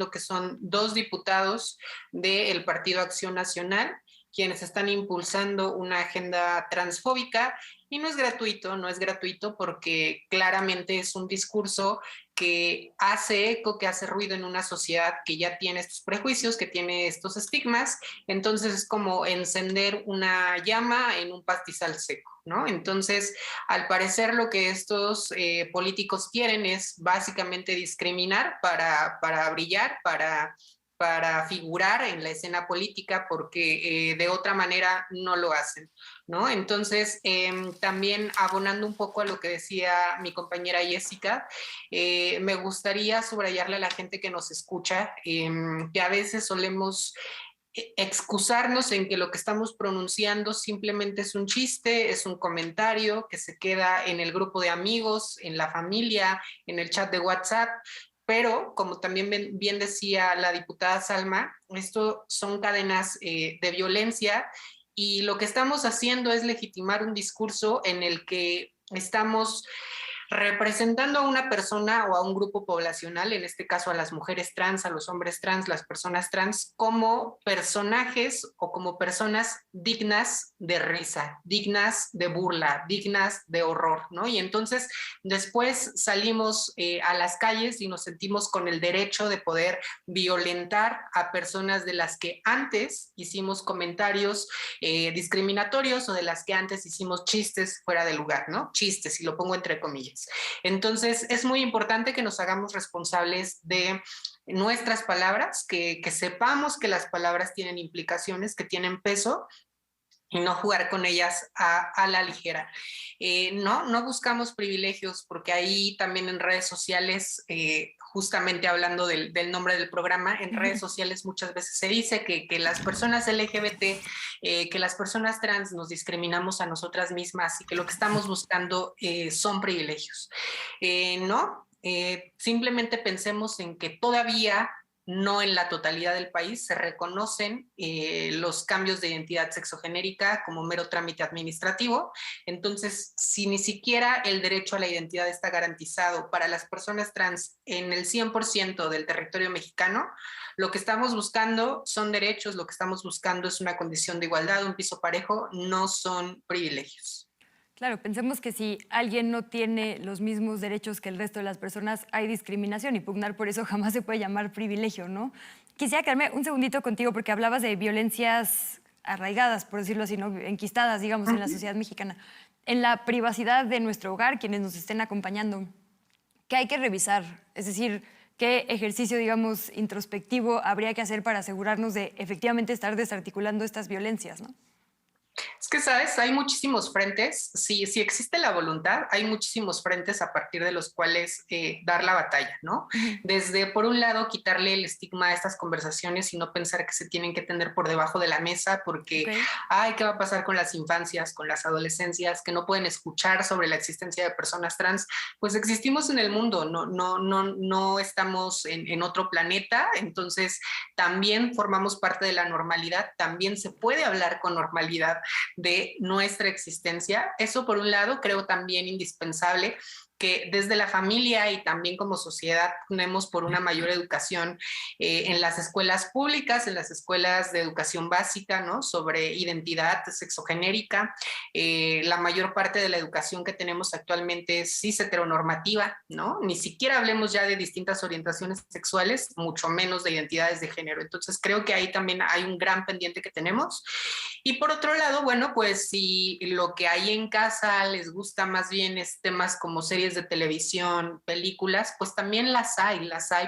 que son 2 diputados del Partido Acción Nacional quienes están impulsando una agenda transfóbica, y no es gratuito porque claramente es un discurso que hace eco, que hace ruido en una sociedad que ya tiene estos prejuicios, que tiene estos estigmas. Entonces es como encender una llama en un pastizal seco, ¿no? Entonces, al parecer lo que estos políticos quieren es básicamente discriminar para brillar, para figurar en la escena política, porque de otra manera no lo hacen, ¿no? Entonces, también abonando un poco a lo que decía mi compañera Jessica, me gustaría subrayarle a la gente que nos escucha que a veces solemos excusarnos en que lo que estamos pronunciando simplemente es un chiste, es un comentario que se queda en el grupo de amigos, en la familia, en el chat de WhatsApp. Pero, como también bien decía la diputada Salma, esto son cadenas de violencia, y lo que estamos haciendo es legitimar un discurso en el que estamos representando a una persona o a un grupo poblacional, en este caso a las mujeres trans, a los hombres trans, las personas trans, como personajes o como personas dignas de risa, dignas de burla, dignas de horror, ¿no? Y entonces después salimos a las calles y nos sentimos con el derecho de poder violentar a personas de las que antes hicimos comentarios discriminatorios, o de las que antes hicimos chistes fuera de lugar, ¿no? Chistes, y lo pongo entre comillas. Entonces, es muy importante que nos hagamos responsables de nuestras palabras, que sepamos que las palabras tienen implicaciones, que tienen peso, y no jugar con ellas a la ligera. No buscamos privilegios, porque ahí también en redes sociales, justamente hablando del nombre del programa, en redes sociales muchas veces se dice que las personas LGBT, que las personas trans nos discriminamos a nosotras mismas, y que lo que estamos buscando son privilegios. No, simplemente pensemos en que todavía no en la totalidad del país se reconocen los cambios de identidad sexogenérica como mero trámite administrativo. Entonces, si ni siquiera el derecho a la identidad está garantizado para las personas trans en el 100% del territorio mexicano, lo que estamos buscando son derechos, lo que estamos buscando es una condición de igualdad, un piso parejo, no son privilegios. Claro, pensemos que si alguien no tiene los mismos derechos que el resto de las personas, hay discriminación y pugnar por eso jamás se puede llamar privilegio, ¿no? Quisiera quedarme un segundito contigo porque hablabas de violencias arraigadas, por decirlo así, ¿no? Enquistadas, digamos, en la sociedad mexicana. En la privacidad de nuestro hogar, quienes nos estén acompañando, ¿qué hay que revisar? Es decir, ¿qué ejercicio, digamos, introspectivo habría que hacer para asegurarnos de efectivamente estar desarticulando estas violencias, ¿no? Es que, ¿sabes? Hay muchísimos frentes. Si existe la voluntad, hay muchísimos frentes a partir de los cuales dar la batalla, ¿no? Desde, por un lado, quitarle el estigma a estas conversaciones y no pensar que se tienen que tener por debajo de la mesa porque, ay, ¿qué va a pasar con las infancias, con las adolescencias que no pueden escuchar sobre la existencia de personas trans? Pues existimos en el mundo, no estamos en otro planeta, entonces también formamos parte de la normalidad, también se puede hablar con normalidad de nuestra existencia. Eso por un lado, creo también indispensable que desde la familia y también como sociedad ponemos por una mayor educación en las escuelas públicas, en las escuelas de educación básica, ¿no? Sobre identidad sexogenérica. La mayor parte de la educación que tenemos actualmente es cis heteronormativa, ¿no? Ni siquiera hablemos ya de distintas orientaciones sexuales, mucho menos de identidades de género. Entonces creo que ahí también hay un gran pendiente que tenemos. Y por otro lado, bueno, pues si lo que hay en casa les gusta más bien es temas como series de televisión, películas, pues también las hay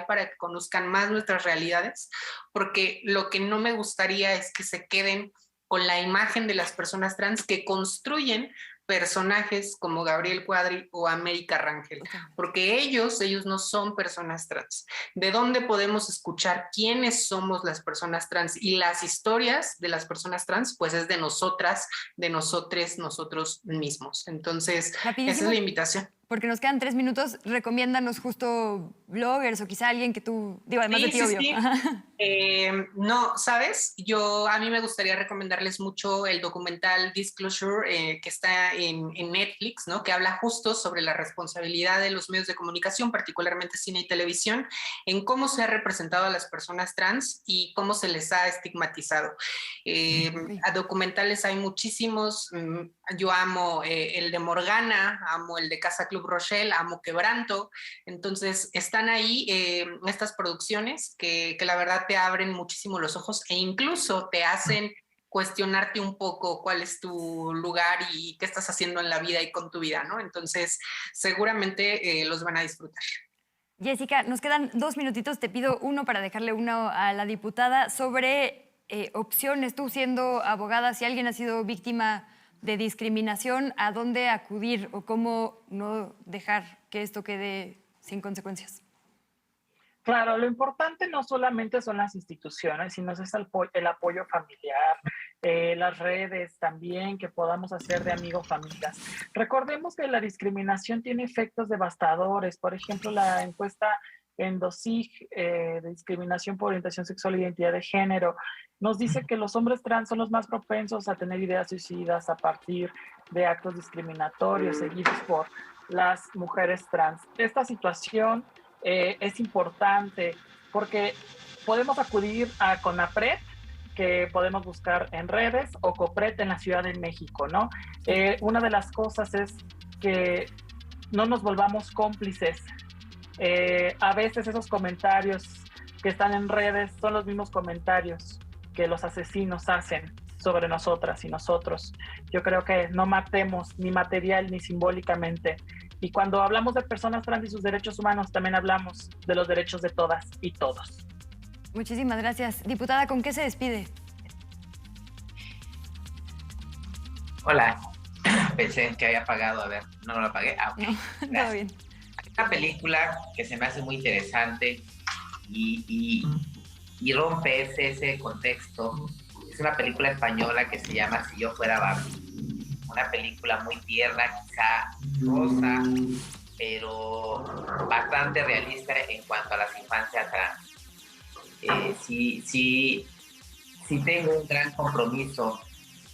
para que conozcan más nuestras realidades, porque lo que no me gustaría es que se queden con la imagen de las personas trans que construyen personajes como Gabriel Cuadri o América Rangel, porque ellos no son personas trans. ¿De dónde podemos escuchar quiénes somos las personas trans? Y las historias de las personas trans, pues es de nosotras, de nosotres, nosotros mismos. Entonces, rapidísimo, esa es la invitación. Porque nos quedan 3 minutos, recomiéndanos justo bloggers o quizá alguien que tú, digo, además de ti, obvio. Sí. No, ¿sabes? A mí me gustaría recomendarles mucho el documental Disclosure, que está en Netflix, ¿no? Que habla justo sobre la responsabilidad de los medios de comunicación, particularmente cine y televisión, en cómo se ha representado a las personas trans y cómo se les ha estigmatizado. A documentales hay muchísimos. Yo amo el de Morgana, amo el de Casa Club Rochelle, amo Quebranto. Entonces están ahí estas producciones que la verdad te abren muchísimo los ojos e incluso te hacen cuestionarte un poco cuál es tu lugar y qué estás haciendo en la vida y con tu vida, ¿no? Entonces seguramente los van a disfrutar. Jessica, nos quedan 2 minutitos, te pido uno para dejarle uno a la diputada sobre opciones. Tú siendo abogada, si alguien ha sido víctima de discriminación, ¿a dónde acudir o cómo no dejar que esto quede sin consecuencias? Claro, lo importante no solamente son las instituciones, sino es el apoyo familiar, las redes también que podamos hacer de amigos, familias. Recordemos que la discriminación tiene efectos devastadores. Por ejemplo, la encuesta ENDOCIG de discriminación por orientación sexual e identidad de género nos dice que los hombres trans son los más propensos a tener ideas suicidas a partir de actos discriminatorios seguidos por las mujeres trans. Esta situación es importante porque podemos acudir a CONAPRED, que podemos buscar en redes, o COPRED en la Ciudad de México, ¿no? Una de las cosas es que no nos volvamos cómplices. A veces esos comentarios que están en redes son los mismos comentarios que los asesinos hacen sobre nosotras y nosotros. Yo creo que no matemos ni material ni simbólicamente. Y cuando hablamos de personas trans y sus derechos humanos, también hablamos de los derechos de todas y todos. Muchísimas gracias. Diputada, ¿con qué se despide? Hola, pensé que había apagado, a ver, no lo apagué. Okay. No, todo bien. Hay una película que se me hace muy interesante y rompe ese contexto. Es una película española que se llama Si yo fuera Barbie. Una película muy tierna, quizá rosa, pero bastante realista en cuanto a las infancias trans. Sí tengo un gran compromiso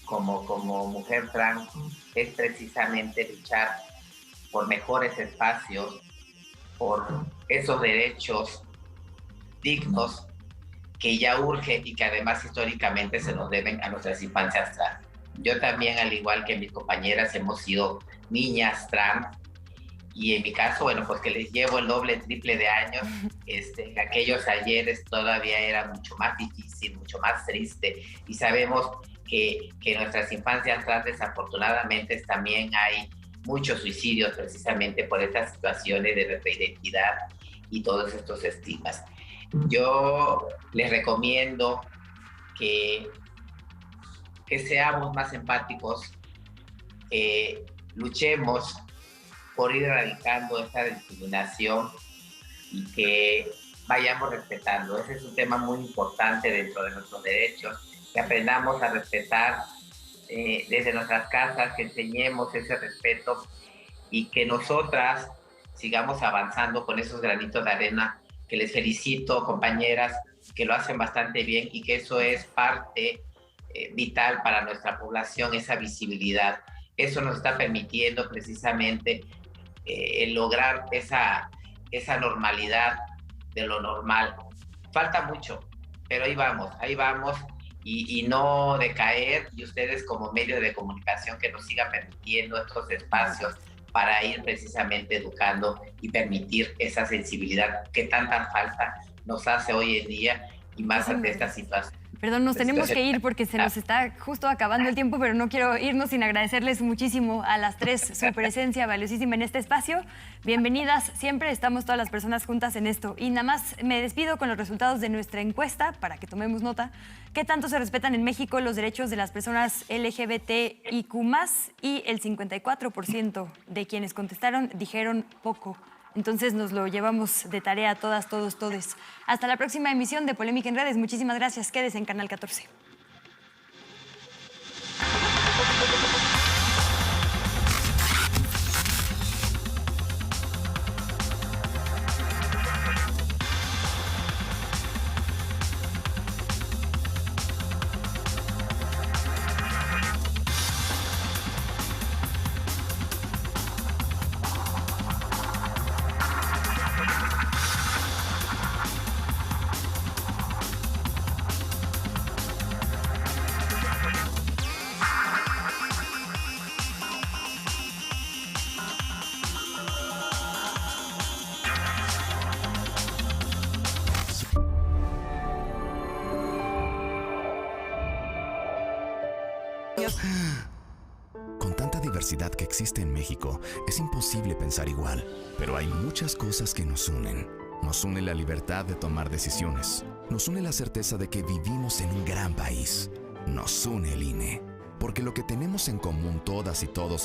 como mujer trans, es precisamente luchar por mejores espacios, por esos derechos dignos que ya urge y que además históricamente se nos deben a nuestras infancias trans. Yo también, al igual que mis compañeras, hemos sido niñas trans. Y en mi caso, bueno, pues que les llevo el doble, triple de años, aquellos ayeres todavía era mucho más difícil, mucho más triste. Y sabemos que en nuestras infancias trans, desafortunadamente, también hay muchos suicidios precisamente por estas situaciones de nuestra identidad y todos estos estigmas. Yo les recomiendo que seamos más empáticos, que luchemos por ir erradicando esta discriminación y que vayamos respetando. Ese es un tema muy importante dentro de nuestros derechos, que aprendamos a respetar desde nuestras casas, que enseñemos ese respeto y que nosotras sigamos avanzando con esos granitos de arena, que les felicito, compañeras, que lo hacen bastante bien y que eso es parte vital para nuestra población, esa visibilidad. Eso nos está permitiendo precisamente lograr esa normalidad de lo normal. Falta mucho, pero ahí vamos y no decaer, y ustedes como medio de comunicación que nos sigan permitiendo estos espacios para ir precisamente educando y permitir esa sensibilidad que tanta falta nos hace hoy en día y más ante esta situación. Perdón, nos tenemos que ir porque se nos está justo acabando el tiempo, pero no quiero irnos sin agradecerles muchísimo a las tres su presencia valiosísima en este espacio. Bienvenidas, siempre estamos todas las personas juntas en esto. Y nada más me despido con los resultados de nuestra encuesta para que tomemos nota. ¿Qué tanto se respetan en México los derechos de las personas LGBTIQ+? Y el 54% de quienes contestaron dijeron poco. Entonces nos lo llevamos de tarea a todas, todos, todes. Hasta la próxima emisión de Polémica en Redes. Muchísimas gracias. Quédese en Canal 14. Con tanta diversidad que existe en México, es imposible pensar igual. Pero hay muchas cosas que nos unen. Nos une la libertad de tomar decisiones. Nos une la certeza de que vivimos en un gran país. Nos une el INE. Porque lo que tenemos en común todas y todos